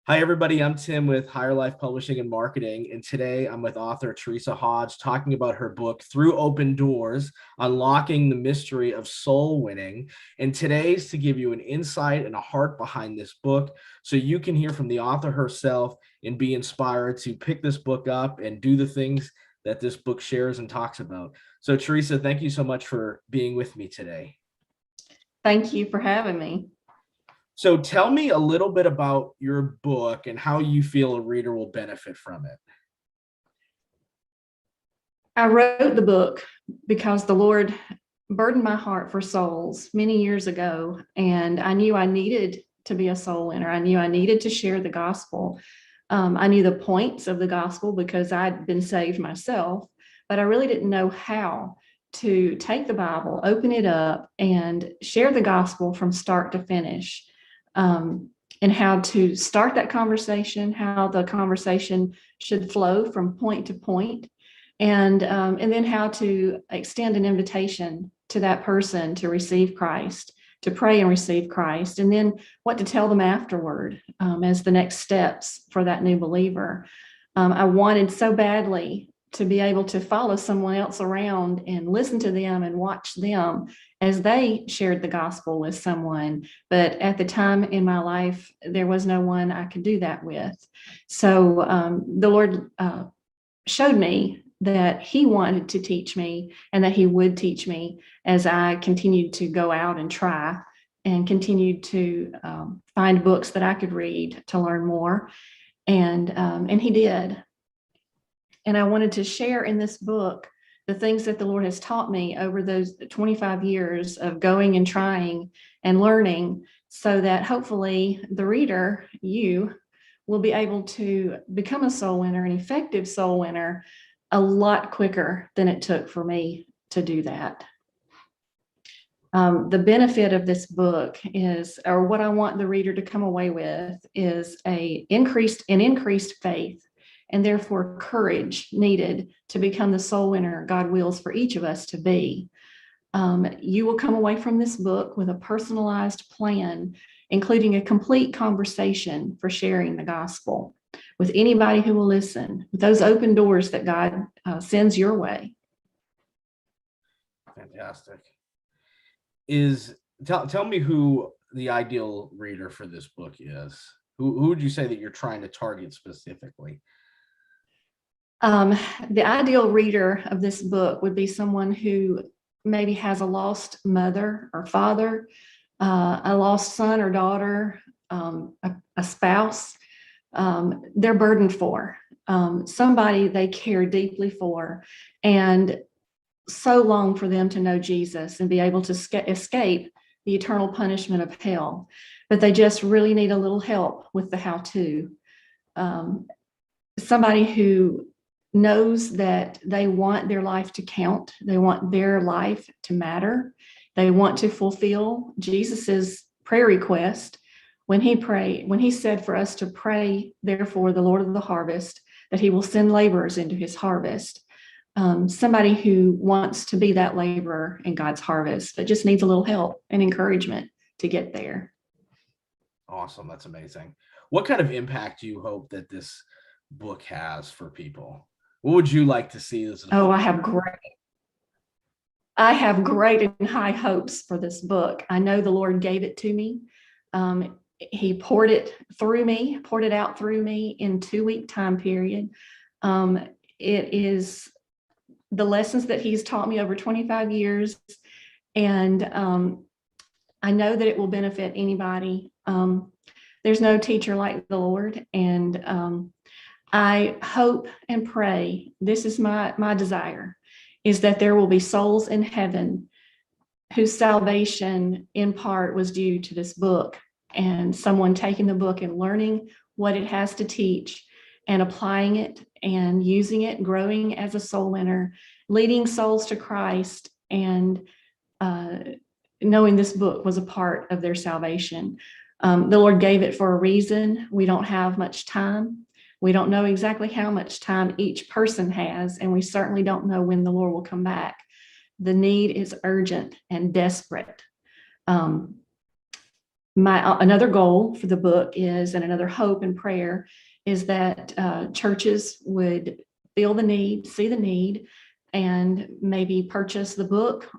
Hi, everybody. I'm Tim with Higher Life Publishing and Marketing. And today I'm with author Teresa Hodge talking about her book, Through Open Doors, Unlocking the Mystery of Soul Winning. And today's to give you an insight and a heart behind this book so you can hear from the author herself and be inspired to pick this book up and do the things that this book shares and talks about. So, Teresa, thank you so much for being with me today. Thank you for having me. So tell me a little bit about your book and how you feel a reader will benefit from it. I wrote the book because the Lord burdened my heart for souls many years ago, and I knew I needed to be a soul winner. I knew I needed to share the gospel. I knew the points of the gospel because I'd been saved myself, but I really didn't know how to take the Bible, open it up, and share the gospel from start to finish. And how to start that conversation, how the conversation should flow from point to point, and then how to extend an invitation to that person to receive Christ, to pray and receive Christ, and then what to tell them afterward as the next steps for that new believer. I wanted so badly to be able to follow someone else around and listen to them and watch them as they shared the gospel with someone. But at the time in my life, there was no one I could do that with. So the Lord showed me that He wanted to teach me and that He would teach me as I continued to go out and try and continued to find books that I could read to learn more. And He did. And I wanted to share in this book the things that the Lord has taught me over those 25 years of going and trying and learning, so that hopefully the reader, you, will be able to become a soul winner, an effective soul winner, a lot quicker than it took for me to do that. The benefit of this book is, or what I want the reader to come away with, is an increased faith and therefore courage needed to become the soul winner God wills for each of us to be. You will come away from this book with a personalized plan, including a complete conversation for sharing the gospel with anybody who will listen, with those open doors that God sends your way. Fantastic. Tell me who the ideal reader for this book is. Who would you say that you're trying to target specifically? The ideal reader of this book would be someone who maybe has a lost mother or father, a lost son or daughter, a spouse. They're burdened for, somebody they care deeply for, and so long for them to know Jesus and be able to escape the eternal punishment of hell. But they just really need a little help with the how-to. Somebody who knows that they want their life to count. They want their life to matter. They want to fulfill Jesus's prayer request when he said for us to pray, therefore, the Lord of the harvest, that He will send laborers into His harvest. Somebody who wants to be that laborer in God's harvest, but just needs a little help and encouragement to get there. Awesome. That's amazing. What kind of impact do you hope that this book has for people? What would you like to see as Oh, I have great and high hopes for this book. I know the Lord gave it to me. He poured it out through me in 2-week time period. It is the lessons that He's taught me over 25 years. And I know that it will benefit anybody. There's no teacher like the Lord. And I hope and pray, this is my desire, is that there will be souls in heaven whose salvation in part was due to this book, and someone taking the book and learning what it has to teach and applying it and using it, growing as a soul winner, leading souls to Christ, and knowing this book was a part of their salvation. The Lord gave it for a reason. We don't have much time. We don't know exactly how much time each person has, and we certainly don't know when the Lord will come back. The need is urgent and desperate. My another goal for the book is, and another hope and prayer is that churches would feel the need, see the need, and maybe purchase the book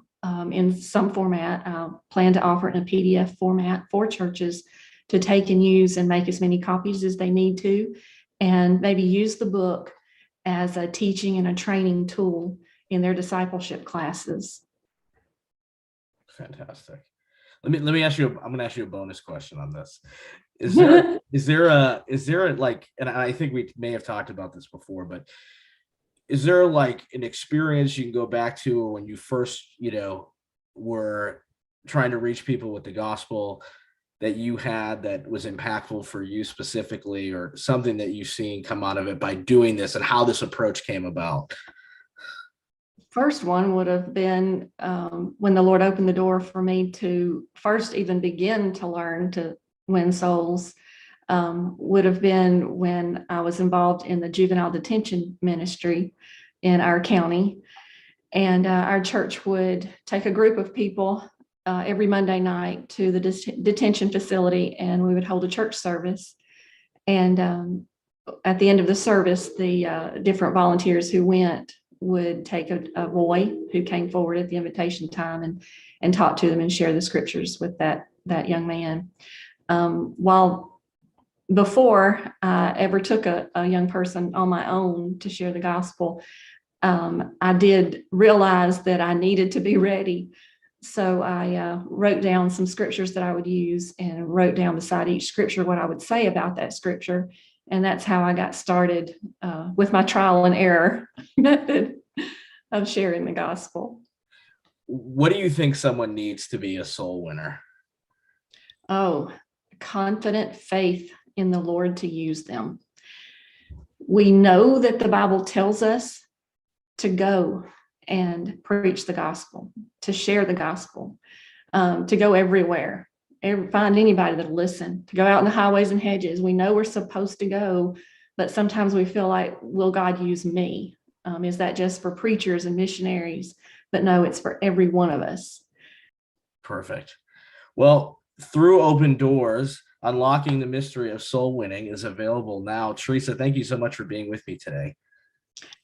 in some format. I plan to offer it in a PDF format for churches to take and use and make as many copies as they need to, and maybe use the book as a teaching and a training tool in their discipleship classes. Fantastic. Let me ask you, I'm going to ask you a bonus question on this. Is there a like, and I think we may have talked about this before, but is there like an experience you can go back to when you first, were trying to reach people with the gospel that you had that was impactful for you specifically, or something that you've seen come out of it by doing this, and how this approach came about? First one would have been when the Lord opened the door for me to first even begin to learn to win souls, would have been when I was involved in the juvenile detention ministry in our county. And our church would take a group of people every Monday night to the detention facility, and we would hold a church service. And at the end of the service, the different volunteers who went would take a boy who came forward at the invitation time and talk to them and share the scriptures with that young man. While before I ever took a young person on my own to share the gospel, I did realize that I needed to be ready. So I wrote down some scriptures that I would use, and wrote down beside each scripture what I would say about that scripture. And that's how I got started with my trial and error method of sharing the gospel. What do you think someone needs to be a soul winner? Oh, confident faith in the Lord to use them. We know that the Bible tells us to go and preach the gospel, to share the gospel, to go everywhere. Find anybody that'll listen, to go out in the highways and hedges. We know we're supposed to go, but sometimes we feel like, will God use me? Is that just for preachers and missionaries? But no, it's for every one of us. Perfect. Well, Through Open Doors, Unlocking the Mystery of Soul Winning is available now. Teresa, thank you so much for being with me today.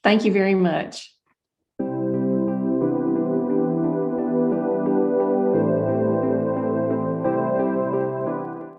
Thank you very much.